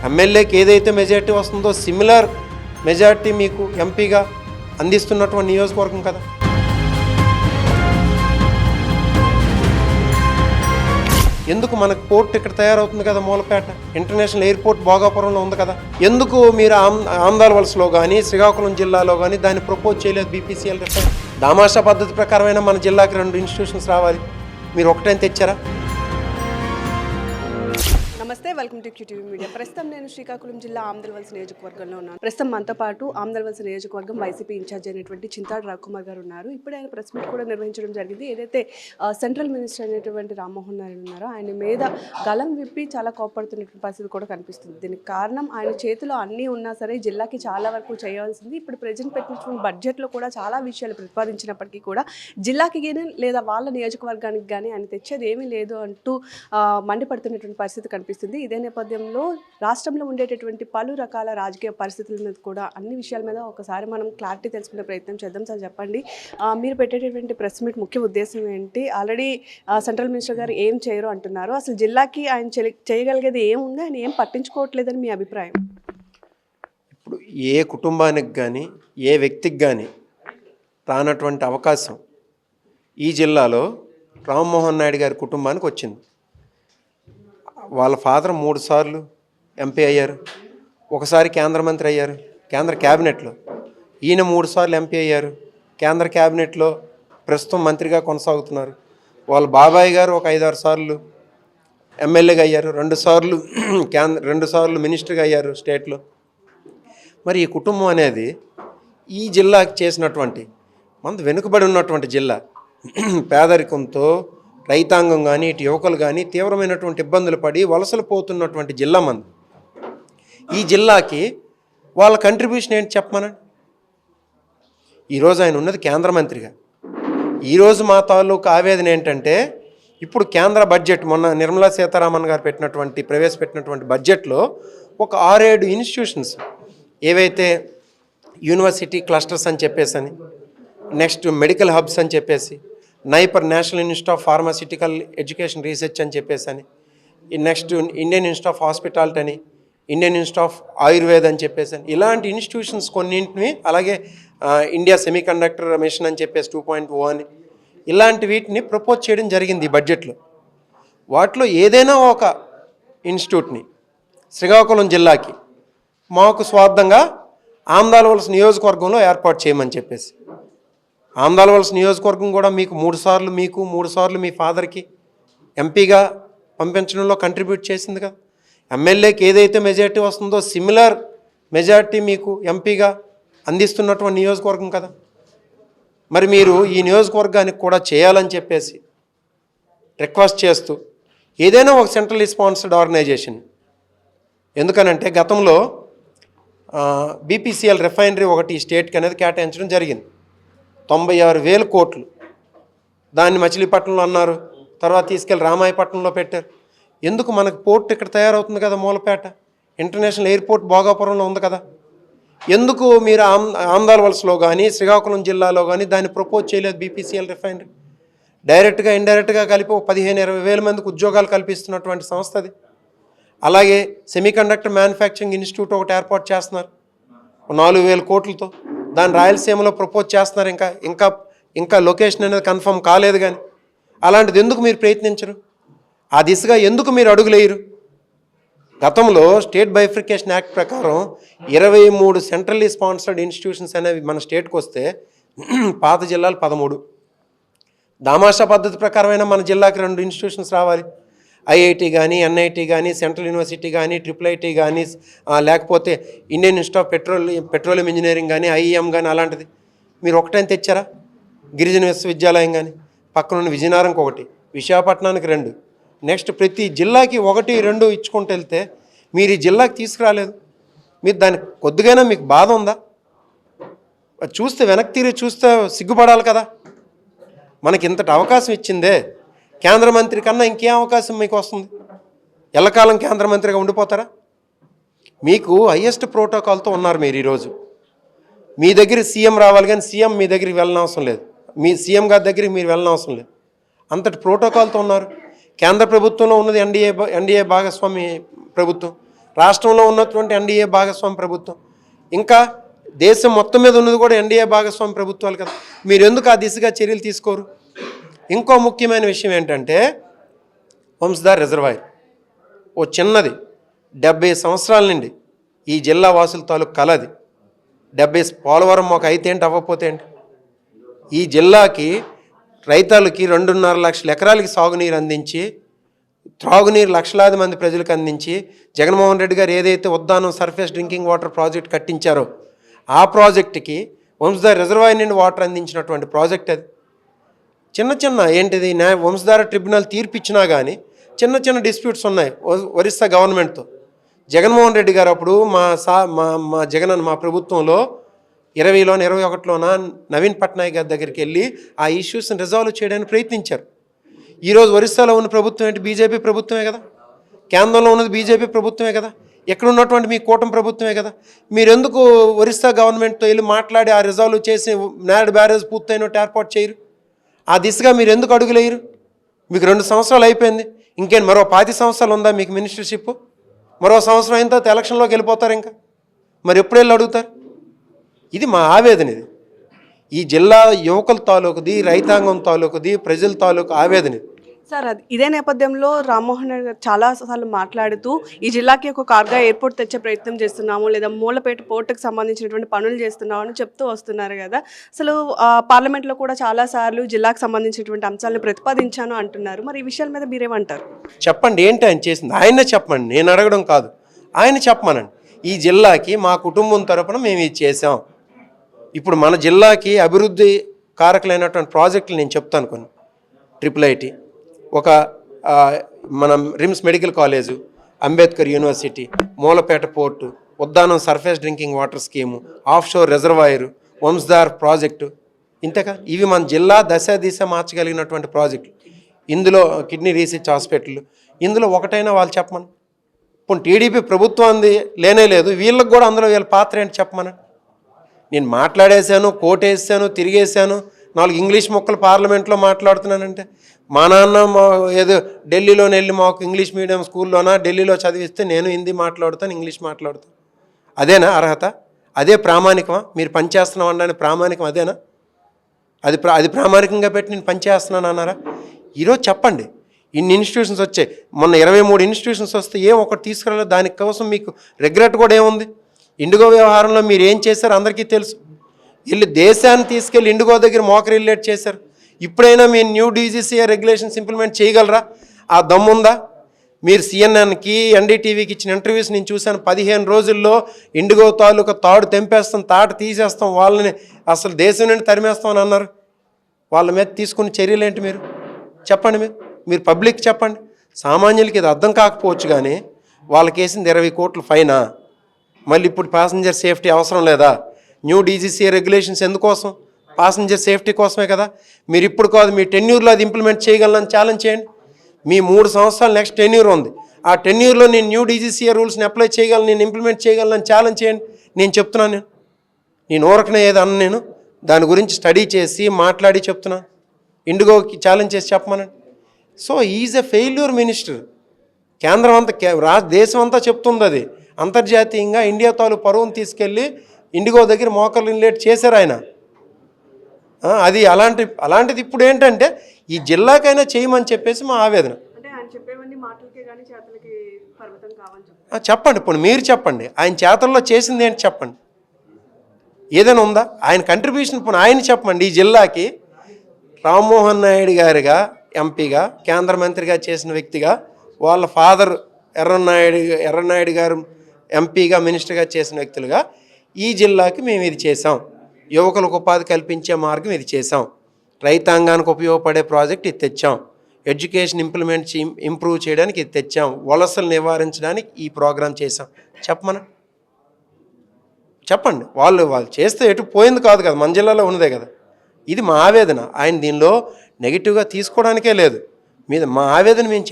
ఎమ్మెల్యేకి ఏదైతే మెజారిటీ వస్తుందో సిమిలర్ మెజారిటీ మీకు ఎంపీగా అందిస్తున్నటువంటి నియోజకవర్గం కదా. ఎందుకు మనకు పోర్ట్ ఇక్కడ తయారవుతుంది కదా, మూలపేట ఇంటర్నేషనల్ ఎయిర్పోర్ట్ భోగాపురంలో ఉంది కదా, ఎందుకు మీరు ఆమ్దాల వలసలో కానీ శ్రీకాకుళం జిల్లాలో కానీ దాన్ని ప్రపోజ్ చేయలేదు బీపీసీఎల్ రిఫైన్? దామాషా పద్ధతి ప్రకారమైన మన జిల్లాకి 2 ఇన్స్టిట్యూషన్స్ రావాలి, మీరు ఒకటైనా తెచ్చారా? నమస్తే, వెల్కమ్ టు క్యూటీవీ మీడియా. ప్రస్తుతం నేను శ్రీకాకుళం జిల్లా ఆమ్దల్వలస నియోజకవర్గంలో ఉన్నాను. ప్రస్తుతం మనతో పాటు ఆమ్దల్వలస నియోజకవర్గం వైసీపీ ఇన్ఛార్జ్ అయినటువంటి చింతాడు రవికుమార్ గారు ఉన్నారు. ఇప్పుడు ఆయన ప్రెస్ మీట్ కూడా నిర్వహించడం జరిగింది. ఏదైతే సెంట్రల్ మినిస్టర్ అయినటువంటి రామ్మోహన్ నాయుడు ఉన్నారో ఆయన మీద గలం విప్పి చాలా కోపడుతున్నటువంటి పరిస్థితి కూడా కనిపిస్తుంది. దీనికి కారణం ఆయన చేతిలో అన్నీ ఉన్నా సరే జిల్లాకి చాలా వరకు చేయాల్సింది. ఇప్పుడు ప్రజెంట్ పెట్టినటువంటి బడ్జెట్లో కూడా చాలా విషయాలు ప్రతిపాదించినప్పటికీ కూడా జిల్లాకి కానీ లేదా వాళ్ళ నియోజకవర్గానికి కానీ ఆయన తెచ్చేది ఏమీ లేదు అంటూ మండిపడుతున్నటువంటి పరిస్థితి కనిపిస్తుంది. ఇదే నేపథ్యంలో రాష్ట్రంలో ఉండేటటువంటి పలు రకాల రాజకీయ పరిస్థితుల మీద కూడా అన్ని విషయాల మీద ఒకసారి మనం క్లారిటీ తెలుసుకునే ప్రయత్నం చేద్దాం. సార్ చెప్పండి, మీరు పెట్టేటటువంటి ప్రెస్ మీట్ ముఖ్య ఉద్దేశం ఏంటి? ఆల్రెడీ సెంట్రల్ మినిస్టర్ గారు ఏం చేయరు అంటున్నారు. అసలు జిల్లాకి ఆయన చేయగలిగేది ఏముంది, ఆయన ఏం పట్టించుకోవట్లేదని మీ అభిప్రాయం? ఇప్పుడు ఏ కుటుంబానికి కానీ ఏ వ్యక్తికి కానీ రానటువంటి అవకాశం ఈ జిల్లాలో రామ్మోహన్ నాయుడు గారి కుటుంబానికి వచ్చింది. వాళ్ళ ఫాదర్ 3 సార్లు ఎంపీ అయ్యారు, ఒకసారి కేంద్ర మంత్రి అయ్యారు కేంద్ర క్యాబినెట్లో. ఈయన 3 సార్లు ఎంపీ అయ్యారు, కేంద్ర క్యాబినెట్లో ప్రస్తుతం మంత్రిగా కొనసాగుతున్నారు. వాళ్ళ బాబాయ్ గారు ఒక 5-6 సార్లు ఎమ్మెల్యేగా అయ్యారు, 2 సార్లు మినిస్టర్గా అయ్యారు స్టేట్లో. మరి ఈ కుటుంబం అనేది ఈ జిల్లాకి చేసినటువంటి మనది వెనుకబడి ఉన్నటువంటి జిల్లా, పేదరికంతో రైతాంగం కానీ ఇటు యువకులు కానీ తీవ్రమైనటువంటి ఇబ్బందులు పడి వలసలు పోతున్నటువంటి జిల్లా మంది. ఈ జిల్లాకి వాళ్ళ కంట్రిబ్యూషన్ ఏంటి చెప్పమనండి. ఈరోజు ఆయన ఉన్నది కేంద్ర మంత్రిగా. ఈరోజు మా తాలూకు ఆవేదన ఏంటంటే, ఇప్పుడు కేంద్ర బడ్జెట్ మొన్న నిర్మలా సీతారామన్ గారు ప్రవేశపెట్టినటువంటి బడ్జెట్లో ఒక 6-7 ఇన్స్టిట్యూషన్స్ ఏవైతే యూనివర్సిటీ క్లస్టర్స్ అని చెప్పేసి, నెక్స్ట్ మెడికల్ హబ్స్ అని చెప్పేసి, NIPER national institute of pharmaceutical education research అని చెప్పేసి, next Indian institute of hospitality అని, ఇండియన్ ఇన్స్టిట్యూట్ ఆఫ్ ఆయుర్వేద అని చెప్పేసి, ఇలాంటి ఇన్స్టిట్యూషన్స్ కొన్నింటిని, అలాగే ఇండియా సెమీకండక్టర్ మిషన్ అని చెప్పేసి 2.0 అని, ఇలాంటి వీటిని ప్రపోజ్ చేయడం జరిగింది ఈ బడ్జెట్లో. వాటిలో ఏదైనా ఒక ఇన్స్టిట్యూట్ని శ్రీకాకుళం జిల్లాకి మాకు స్వార్థంగా ఆమ్దాల వలస నియోజకవర్గంలో ఏర్పాటు చేయమని చెప్పేసి. ఆమ్దాల వలస నియోజకవర్గం కూడా మీకు 3 సార్లు మీకు 3 సార్లు మీ ఫాదర్కి ఎంపీగా పంపించడంలో కంట్రిబ్యూట్ చేసింది కదా. ఎమ్మెల్యేకి ఏదైతే మెజారిటీ వస్తుందో సిమిలర్ మెజారిటీ మీకు ఎంపీగా అందిస్తున్నటువంటి నియోజకవర్గం కదా. మరి మీరు ఈ నియోజకవర్గానికి కూడా చేయాలని చెప్పేసి రిక్వెస్ట్ చేస్తూ ఏదైనా ఒక సెంట్రల్లీ స్పాన్సర్డ్ ఆర్గనైజేషన్, ఎందుకనంటే గతంలో బీపీసీఎల్ రిఫైనరీ ఒకటి స్టేట్కి అనేది కేటాయించడం జరిగింది, 96,000 కోట్లు. దాన్ని మచిలీపట్నంలో అన్నారు, తర్వాత తీసుకెళ్ళి రామాయపట్నంలో పెట్టారు. ఎందుకు మనకు పోర్ట్ ఇక్కడ తయారవుతుంది కదా, మూలపేట ఇంటర్నేషనల్ ఎయిర్పోర్ట్ భోగాపురంలో ఉంది కదా, ఎందుకు మీరు ఆమ్దాల వలసలో కానీ శ్రీకాకుళం జిల్లాలో కానీ దాన్ని ప్రపోజ్ చేయలేదు బీపీసీఎల్ రిఫైనరీ? డైరెక్ట్గా ఇండైరెక్ట్గా కలిపి 15-20 మందికి ఉద్యోగాలు కల్పిస్తున్నటువంటి సంస్థ అది. అలాగే సెమీకండక్టర్ మ్యానుఫ్యాక్చరింగ్ ఇన్స్టిట్యూట్ ఒకటి ఏర్పాటు చేస్తున్నారు 4,000 కోట్లతో. దాన్ని రాయలసీమలో ప్రపోజ్ చేస్తున్నారు. ఇంకా లొకేషన్ అనేది కన్ఫర్మ్ కాలేదు. కానీ అలాంటిది ఎందుకు మీరు ప్రయత్నించరు? ఆ దిశగా ఎందుకు మీరు అడుగులేయరు? గతంలో స్టేట్ బైఫ్రికేషన్ యాక్ట్ ప్రకారం 23 సెంట్రల్లీ స్పాన్సర్డ్ ఇన్స్టిట్యూషన్స్ అనేవి మన స్టేట్కి వస్తే పాత జిల్లాలు 13. దామాషా పద్ధతి ప్రకారమైన మన జిల్లాకి 2 ఇన్స్టిట్యూషన్స్ రావాలి, ఐఐటి కానీ ఎన్ఐటి కానీ సెంట్రల్ యూనివర్సిటీ కానీ IIIT కానీ లేకపోతే Indian institute of petroleum engineering కానీ ఐఈఎం కానీ అలాంటిది. మీరు ఒకటైనా తెచ్చారా? గిరిజన విశ్వవిద్యాలయం కానీ, పక్కనున్న విజయనగరంకి 1, విశాఖపట్నానికి 2, నెక్స్ట్ ప్రతి జిల్లాకి 1-2 ఇచ్చుకుంటూ వెళ్తే మీరు ఈ జిల్లాకి తీసుకురాలేదు. మీరు దానికి కొద్దిగైనా మీకు బాధ ఉందా? చూస్తే వెనక్కి తిరిగి చూస్తే సిగ్గుపడాలి కదా. మనకి ఇంతటి అవకాశం ఇచ్చిందే, కేంద్ర మంత్రి కన్నా ఇంకేం అవకాశం మీకు వస్తుంది? ఎల్లకాలం కేంద్ర మంత్రిగా ఉండిపోతారా? మీకు హైయెస్ట్ ప్రోటోకాల్తో ఉన్నారు మీరు ఈరోజు. మీ దగ్గర సీఎం రావాలి, కానీ సీఎం మీ దగ్గరికి వెళ్ళనవసరం లేదు, మీ సీఎం గారి దగ్గరికి మీరు వెళ్ళనవసరం లేదు, అంతటి ప్రోటోకాల్తో ఉన్నారు. కేంద్ర ప్రభుత్వంలో ఉన్నది ఎన్డీఏ భాగస్వామి ప్రభుత్వం, రాష్ట్రంలో ఉన్నటువంటి ఎన్డీఏ భాగస్వామి ప్రభుత్వం, ఇంకా దేశం మొత్తం మీద ఉన్నది కూడా ఎన్డీఏ భాగస్వామి ప్రభుత్వాలు కదా. మీరు ఎందుకు ఆ దిశగా చర్యలు తీసుకోరు? ఇంకో ముఖ్యమైన విషయం ఏంటంటే వంశధార రిజర్వాయర్ ఓ చిన్నది 70 సంవత్సరాల నుండి ఈ జిల్లా వాసుల తాలూకు కలది. 70 పోలవరం ఒక అయితే ఏంటి, అవ్వకపోతే ఏంటి? ఈ జిల్లాకి రైతులకి 2.5 లక్షల ఎకరాలకి సాగునీరు అందించి, త్రాగునీరు లక్షలాది మంది ప్రజలకు అందించి, జగన్మోహన్ రెడ్డి గారు ఏదైతే Uddanam surface drinking water project కట్టించారో ఆ ప్రాజెక్టుకి వంశధార రిజర్వాయర్ నుండి వాటర్ అందించినటువంటి ప్రాజెక్ట్ అది. చిన్న ఏంటిది వంశధార ట్రిబ్యునల్ తీర్పిచ్చినా కానీ చిన్న డిస్ప్యూట్స్ ఉన్నాయి ఒరిస్సా గవర్నమెంట్తో. జగన్మోహన్ రెడ్డి గారు అప్పుడు మా జగన్ మా ప్రభుత్వంలో 2020లోన 2021లోన నవీన్ పట్నాయక్ గారి దగ్గరికి వెళ్ళి ఆ ఇష్యూస్ని రిజాల్వ్ చేయడానికి ప్రయత్నించారు. ఈరోజు ఒరిస్సాలో ఉన్న ప్రభుత్వం ఏంటి? బీజేపీ ప్రభుత్వమే కదా. కేంద్రంలో ఉన్నది బీజేపీ ప్రభుత్వమే కదా. ఎక్కడ ఉన్నటువంటి మీ కూటమి ప్రభుత్వమే కదా. మీరెందుకు ఒరిస్సా గవర్నమెంట్తో వెళ్ళి మాట్లాడి ఆ రిజాల్వ్ చేసి నాడ్ బ్యారేజ్ పూర్తయినట్టు ఏర్పాటు చేయరు? ఆ దిశగా మీరు ఎందుకు అడుగులేయరు? మీకు 2 సంవత్సరాలు అయిపోయింది, ఇంకేం మరో 5 సంవత్సరాలు ఉందా మీకు మినిస్టర్షిప్? మరో సంవత్సరం అయిన తర్వాత ఎలక్షన్లోకి వెళ్ళిపోతారు. ఇంకా మరి ఎప్పుడు వెళ్ళి అడుగుతారు? ఇది మా ఆవేదన. ఇది ఈ జిల్లా యువకుల తాలూకుది, రైతాంగం తాలూకుది, ప్రజల తాలూకు ఆవేదన. సార్, ఇదే నేపథ్యంలో రామ్మోహన్ రెడ్డి గారు చాలాసార్లు మాట్లాడుతూ ఈ జిల్లాకి ఒక కార్గా ఎయిర్పోర్ట్ తెచ్చే ప్రయత్నం చేస్తున్నాము, లేదా మూలపేట పోర్టుకు సంబంధించినటువంటి పనులు చేస్తున్నాము అని చెప్తూ వస్తున్నారు కదా. అసలు పార్లమెంట్లో కూడా చాలాసార్లు జిల్లాకు సంబంధించినటువంటి అంశాలను ప్రతిపాదించాను అంటున్నారు. మరి ఈ విషయాల మీద మీరేమంటారు? చెప్పండి, ఏంటి ఆయన చేసింది? ఆయనే చెప్పండి, నేను అడగడం కాదు, ఆయన చెప్పమనండి. ఈ జిల్లాకి మా కుటుంబం తరపున మేము ఇది చేసాం. ఇప్పుడు మన జిల్లాకి అభివృద్ధి కారకులైనటువంటి ప్రాజెక్టులు నేను చెప్తాను కొన్ని. IIIT, ఒక మన RIMS medical college, Ambedkar university, Mulapeta port, Uddanam surface drinking water scheme, offshore reservoir, Vamsadhar project, ఇంతగా ఇవి మన జిల్లా దిశ మార్చగలిగినటువంటి ప్రాజెక్టులు. ఇందులో కిడ్నీ రీసెర్చ్ హాస్పిటల్, ఇందులో ఒకటైనా వాళ్ళు చెప్పమని. ఇప్పుడు టీడీపీ ప్రభుత్వాన్ని లేనే లేదు, వీళ్ళకి కూడా అందులో వీళ్ళ పాత్ర ఏంటి చెప్పమని. నేను మాట్లాడేశాను, కోటేసాను, తిరిగేశాను, 4 ఇంగ్లీష్ మొక్కలు పార్లమెంట్లో మాట్లాడుతున్నానంటే మా నాన్న ఏదో ఢిల్లీలోనే వెళ్ళి మాకు ఇంగ్లీష్ మీడియం స్కూల్లోనా ఢిల్లీలో చదివిస్తే నేను హిందీ మాట్లాడుతాను, ఇంగ్లీష్ మాట్లాడుతాను. అదేనా అర్హత? అదే ప్రామాణికమా? మీరు పనిచేస్తున్నాం అనడానికి ప్రామాణికం అదేనా? అది ప్రామాణికంగా పెట్టి నేను పనిచేస్తున్నాను అన్నారా? ఈరోజు చెప్పండి. ఇన్ని ఇన్స్టిట్యూషన్స్ వచ్చాయి, మొన్న 23 ఇన్స్టిట్యూషన్స్ వస్తే ఏం ఒకటి తీసుకురాలేదు. దానికోసం మీకు రిగ్రెట్ కూడా ఏముంది? ఇండిగో వ్యవహారంలో మీరు ఏం చేశారు అందరికీ తెలుసు. వెళ్ళి దేశాన్ని తీసుకెళ్ళి ఇండిగో దగ్గర మోకరిల్లేట్ చేశారు. ఇప్పుడైనా మీరు న్యూ డీజీసీఏ రెగ్యులేషన్స్ ఇంప్లిమెంట్ చేయగలరా? ఆ దమ్ముందా? మీరు సిఎన్ఎన్కి, ఎన్డీటీవీకి ఇచ్చిన ఇంటర్వ్యూస్ నేను చూశాను. 15 రోజుల్లో ఇండిగో తాలూకా తాడు తెంపేస్తాం, తాట తీసేస్తాం, వాళ్ళని అసలు దేశం నుండి తరిమేస్తాం అని అన్నారు. వాళ్ళ మీద తీసుకున్న చర్యలు ఏంటి? మీరు చెప్పండి. మీరు పబ్లిక్ చెప్పండి. సామాన్యులకి ఇది అర్థం కాకపోవచ్చు, కానీ వాళ్ళకి వేసింది 20 కోట్ల ఫైనా. మళ్ళీ ఇప్పుడు ప్యాసింజర్ సేఫ్టీ అవసరం లేదా? న్యూ డీజీసీఏ రెగ్యులేషన్స్ ఎందుకోసం? ప్యాసింజర్ సేఫ్టీ కోసమే కదా. మీరు ఇప్పుడు కాదు, మీ టెన్యూర్లో అది ఇంప్లిమెంట్ చేయగలనని ఛాలెంజ్ చేయండి. మీ 3 సంవత్సరాలు నెక్స్ట్ టెన్యూర్ ఉంది, ఆ టెన్యూర్లో నేను న్యూ డీజీసీఏ రూల్స్ని అప్లై చేయగలను, నేను ఇంప్లిమెంట్ చేయగలనని ఛాలెంజ్ చేయండి. నేను చెప్తున్నాను, నేను ఊరకనే ఏదన్నా నేను దాని గురించి స్టడీ చేసి మాట్లాడి చెప్తున్నాను. ఇండిగోకి ఛాలెంజ్ చేసి చెప్పమనండి. So is a failure minister. కేంద్రం అంతా దేశం అంతా చెప్తుంది. అది అంతర్జాతీయంగా ఇండియా తాలూ పరువును తీసుకెళ్ళి ఇండిగో దగ్గర మోకలు ఇన్లేట్ చేశారు ఆయన. అది అలాంటిది ఇప్పుడు ఏంటంటే ఈ జిల్లాకైనా చేయమని చెప్పేసి మా ఆవేదన. చెప్పండి, ఇప్పుడు మీరు చెప్పండి, ఆయన చేతల్లో చేసింది ఏంటి చెప్పండి. ఏదైనా ఉందా ఆయన కంట్రిబ్యూషన్? ఇప్పుడు ఆయన చెప్పండి. ఈ జిల్లాకి రామ్మోహన్ నాయుడు గారిగా ఎంపీగా, కేంద్ర మంత్రిగా చేసిన వ్యక్తిగా, వాళ్ళ ఫాదర్ ఎర్రన్నాయుడు గారు ఎంపీగా, మినిస్టర్గా చేసిన వ్యక్తులుగా ఈ జిల్లాకి మేము ఇది చేసాం. యువకులకు ఉపాధి కల్పించే మార్గం ఇది చేసాం. రైతాంగానికి ఉపయోగపడే ప్రాజెక్ట్ ఇది తెచ్చాం. ఎడ్యుకేషన్ ఇంప్రూవ్ చేయడానికి ఇది తెచ్చాం. వలసలు నివారించడానికి ఈ ప్రోగ్రాం చేసాం. చెప్పండి. వాళ్ళు చేస్తే ఎటు పోయింది కాదు కదా, మన జిల్లాలో ఉన్నదే కదా. ఇది మా ఆవేదన. ఆయన దీనిలో నెగిటివ్గా తీసుకోవడానికే లేదు. మా ఆవేదన మేము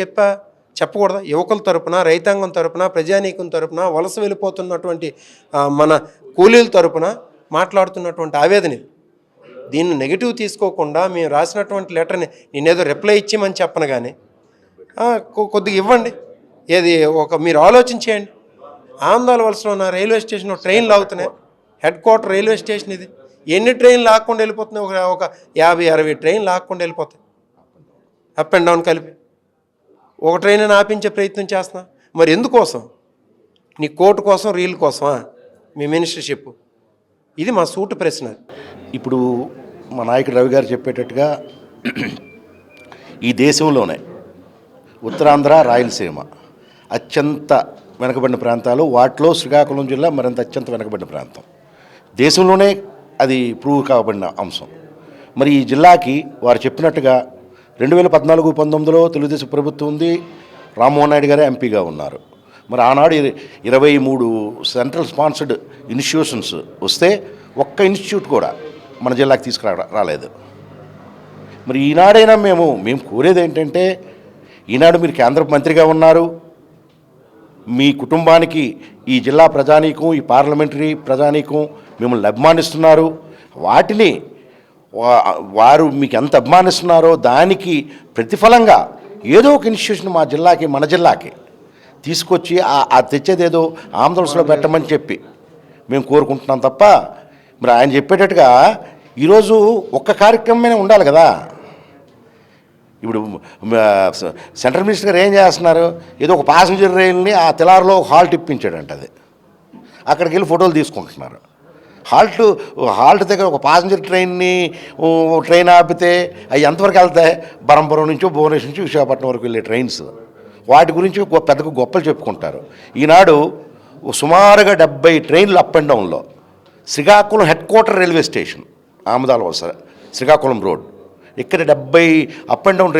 చెప్పకూడదా? యువకుల తరపున, రైతాంగం తరపున, ప్రజానీకం తరపున, వలస వెళ్ళిపోతున్నటువంటి మన కూలీల తరపున మాట్లాడుతున్నటువంటి ఆవేదన. దీన్ని నెగిటివ్ తీసుకోకుండా మేము రాసినటువంటి లెటర్ని నేనేదో రిప్లై ఇచ్చేమని చెప్పను, కానీ కొద్దిగా ఇవ్వండి. మీరు ఆలోచించేయండి. ఆంధ్రాల వలసలో ఉన్న రైల్వే స్టేషన్లో ట్రైన్లు ఆగుతున్నాయి. హెడ్ క్వార్టర్ రైల్వే స్టేషన్ ఇది. ఎన్ని ట్రైన్లు ఆకుండా వెళ్ళిపోతున్నాయి? ఒక 50-60 ట్రైన్లు ఆకుండా వెళ్ళిపోతాయి, అప్ అండ్ డౌన్ కలిపి. ఒక ట్రైన్ ఆపించే ప్రయత్నం చేస్తున్నా. మరి ఎందుకోసం? నీ కోర్టు కోసం, రీల్ కోసమా మీ మినిస్టర్షిప్? ఇది మా సూటు ప్రశ్న. ఇప్పుడు మా నాయకుడు రవి గారు చెప్పేటట్టుగా ఈ దేశంలోనే ఉత్తరాంధ్ర, రాయలసీమ అత్యంత వెనకబడిన ప్రాంతాలు. వాటిలో శ్రీకాకుళం జిల్లా మరింత అత్యంత వెనకబడిన ప్రాంతం. దేశంలోనే అది ప్రూవ్ కాబడిన అంశం. మరి ఈ జిల్లాకి వారు చెప్పినట్టుగా 2014-19లో తెలుగుదేశం ప్రభుత్వం ఉంది. రామ్మోహన్ నాయుడు గారే ఎంపీగా ఉన్నారు. మరి ఆనాడు 23 సెంట్రల్ స్పాన్సర్డ్ ఇన్స్టిట్యూషన్స్ వస్తే ఒక్క ఇన్స్టిట్యూట్ కూడా మన జిల్లాకి రాలేదు. మరి ఈనాడైనా మేము కోరేది ఏంటంటే, ఈనాడు మీరు కేంద్ర మంత్రిగా ఉన్నారు, మీ కుటుంబానికి ఈ జిల్లా ప్రజానీకం, ఈ పార్లమెంటరీ ప్రజానీకం మిమ్మల్ని అభిమానిస్తున్నారు. వాటిని వారు మీకు ఎంత అభిమానిస్తున్నారో దానికి ప్రతిఫలంగా ఏదో ఒక ఇన్స్టిట్యూషన్ మా జిల్లాకి, మన జిల్లాకి తీసుకొచ్చి ఆ తెచ్చేదేదో ఆంధ్రప్రదేశ్లో పెట్టమని చెప్పి మేము కోరుకుంటున్నాం తప్ప, మరి ఆయన చెప్పేటట్టుగా ఈరోజు ఒక్క కార్యక్రమమే ఉండాలి కదా. ఇప్పుడు సెంట్రల్ మినిస్టర్ గారు ఏం చేస్తున్నారు? ఏదో ఒక ప్యాసింజర్ రైల్ని ఆ తెలారులో హాల్ట్ ఇప్పించాడంట. అది అక్కడికి వెళ్ళి ఫోటోలు తీసుకుంటున్నారు. హాల్ట్ దగ్గర ఒక ప్యాసింజర్ ట్రైన్ ఆపితే అవి ఎంతవరకు వెళ్తాయి? బరంపురం నుంచో, భువనేశ్వర్ నుంచి విశాఖపట్నం వరకు వెళ్ళే ట్రైన్స్. వాటి గురించి పెద్దగా గొప్పలు చెప్పుకుంటారు. ఈనాడు సుమారుగా 70 ట్రైన్లు అప్ అండ్ డౌన్లో Srikakulam head quarter railway station, Amadala వలస శ్రీకాకుళం రోడ్, ఇక్కడ 70 up and down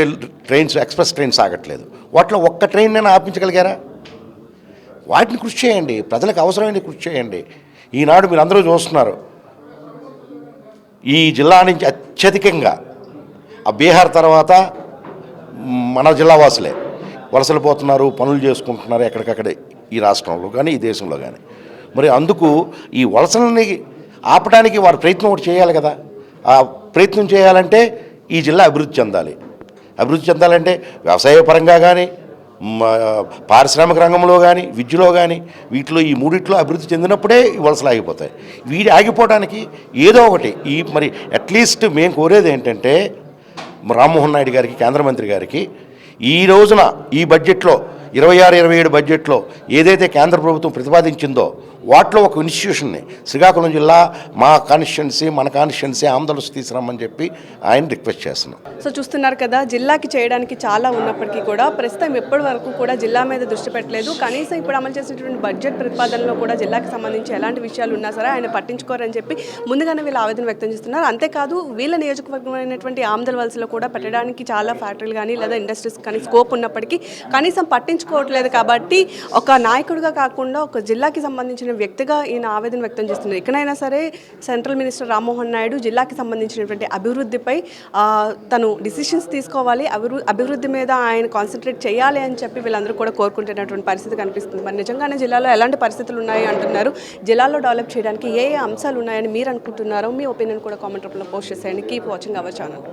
trains, express trains ఆగట్లేదు. వాటిలో ఒక్క ట్రైన్ నేను ఆపించగలిగారా? వాటిని కృషి చేయండి, ప్రజలకు అవసరమైన కృషి చేయండి. ఈనాడు మీరు అందరూ చూస్తున్నారు, ఈ జిల్లా నుంచి అత్యధికంగా ఆ బీహార్ తర్వాత మన జిల్లా వాసులే వలసలు పోతున్నారు, పనులు చేసుకుంటున్నారు ఎక్కడికక్కడే, ఈ రాష్ట్రంలో కానీ ఈ దేశంలో కానీ. మరి అందుకు ఈ వలసలని ఆపడానికి వారు ప్రయత్నం ఒకటి చేయాలి కదా. ఆ ప్రయత్నం చేయాలంటే ఈ జిల్లా అభివృద్ధి చెందాలి. అభివృద్ధి చెందాలంటే వ్యవసాయపరంగా కానీ, పారిశ్రామిక రంగంలో కానీ, విద్యలో కానీ, వీటిలో ఈ మూడిట్లో అభివృద్ధి చెందినప్పుడే ఈ వలసలు ఆగిపోతాయి. వీడి ఆగిపోవడానికి ఏదో ఒకటి మరి అట్లీస్ట్ మేము కోరేది ఏంటంటే, రామ్మోహన్ నాయుడు గారికి, కేంద్ర మంత్రి గారికి ఈ రోజున ఈ బడ్జెట్లో 26-27 బడ్జెట్లో ఏదైతే కేంద్ర ప్రభుత్వం ప్రతిపాదించిందో వాటిలో ఒక ఇన్స్టిట్యూషన్ని శ్రీకాకుళం జిల్లా, మన కాన్స్టిట్యున్సీ ఆంధ్రప్రదేశ్ తీసుకురమ్మని చెప్పి ఆయన రిక్వెస్ట్ చేస్తున్నాం. సో చూస్తున్నారు కదా, జిల్లాకి చేయడానికి చాలా ఉన్నప్పటికీ కూడా ప్రస్తుతం ఎప్పటి వరకు కూడా జిల్లా మీద దృష్టి పెట్టలేదు. కనీసం ఇప్పుడు అమలు చేసినటువంటి బడ్జెట్ ప్రతిపాదనలో కూడా జిల్లాకి సంబంధించి ఎలాంటి విషయాలు ఉన్నా సరే ఆయన పట్టించుకోరని చెప్పి ముందుగానే వీళ్ళు ఆవేదన వ్యక్తం చేస్తున్నారు. అంతేకాదు వీళ్ళ నియోజకవర్గమైనటువంటి ఆమదల వలసలో కూడా పెట్టడానికి చాలా ఫ్యాక్టరీలు కానీ లేదా ఇండస్ట్రీస్ కానీ స్కోప్ ఉన్నప్పటికీ కనీసం పట్టించుకోవట్లేదు. కాబట్టి ఒక నాయకుడిగా కాకుండా ఒక జిల్లాకి సంబంధించిన వ్యక్తిగా ఈయన ఆవేదన వ్యక్తం చేస్తున్నారు. ఇకనైనా సరే సెంట్రల్ మినిస్టర్ రామ్మోహన్ నాయుడు జిల్లాకి సంబంధించినటువంటి అభివృద్ధిపై తను డిసిషన్స్ తీసుకోవాలి, అభివృద్ధి మీద ఆయన కాన్సన్ట్రేట్ చేయాలి అని చెప్పి వీళ్ళందరూ కూడా కోరుకుంటున్నటువంటి పరిస్థితి కనిపిస్తుంది. మరి నిజంగానే జిల్లాలో ఎలాంటి పరిస్థితులు ఉన్నాయి అంటున్నారు, జిల్లాలో డెవలప్ చేయడానికి ఏ అంశాలు ఉన్నాయని మీరు అనుకుంటున్నారో మీ ఒపీనియన్ కూడా కామెంట్ రూపంలో పోస్ట్ చేసేయండి. Keep watching our channel.